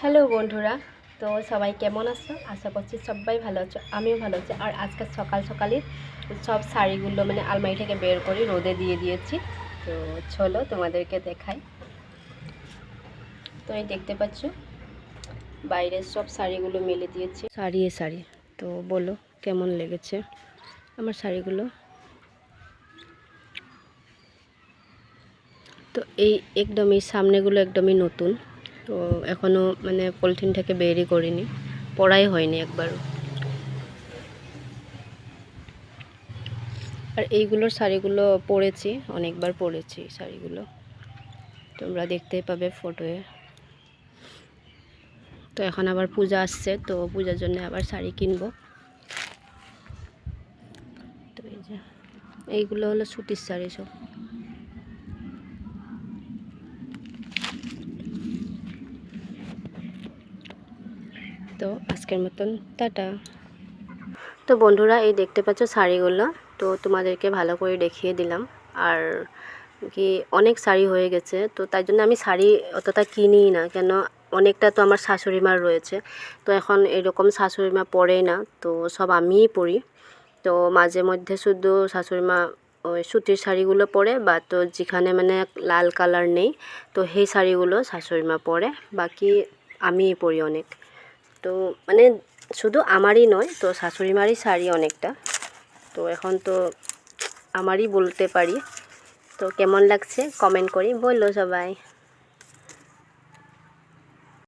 Hello বন্ধুরা, তো সবাই কেমন আছো? আশা করছি সবাই ভালো আছো, আমিও ভালো আছি। আর আজকে সকাল সকালই সব শাড়িগুলো মানে আলমারি থেকে বের করে রোদে দিয়ে দিয়েছি। তো চলো তোমাদেরকে দেখাই। তো এই দেখতে পাচ্ছ বাইরের সব শাড়িগুলো মেলে দিয়েছি, শাড়ি। তো বলো কেমন লেগেছে আমার শাড়িগুলো। তো এই সামনেগুলো একদমই নতুন, তো এখনও মানে পলিথিন থেকে বেরই করিনি, পরাই হয়নি একবারও। আর এইগুলোর শাড়িগুলো পরেছি, অনেকবার পরেছি শাড়িগুলো, তোমরা দেখতেই পাবে ফটোয়ে। তো এখন আবার পূজা আসছে, তো পূজার জন্য আবার শাড়ি কিনবো। তো এই যে এইগুলো হলো সুতির শাড়ি সব। তো আজকের মতন টাটা। তো বন্ধুরা, এই দেখতে পাচ্ছ শাড়িগুলো, তো তোমাদেরকে ভালো করে দেখিয়ে দিলাম। আর কি অনেক শাড়ি হয়ে গেছে, তো তাই জন্য আমি শাড়ি অতটা কিনিই না, কেন অনেকটা তো আমার শাশুড়ি মার রয়েছে। তো এখন এরকম শাশুড়ি মা পরেই না, তো সব আমিই পরি। তো মাঝে মধ্যে শুধু শাশুড়ি মা ওই সুতির শাড়িগুলো পরে, বা তো যেখানে মানে লাল কালার নেই, তো সেই শাড়িগুলো শাশুড়ি মা পরে, বাকি আমিই পরি অনেক। তো মানে শুধু আমারই নয়, তো শাশুড়ি মারই শাড়ি অনেকটা, তো এখন তো আমারই বলতে পারি। তো কেমন লাগছে কমেন্ট করি বললো সবাই।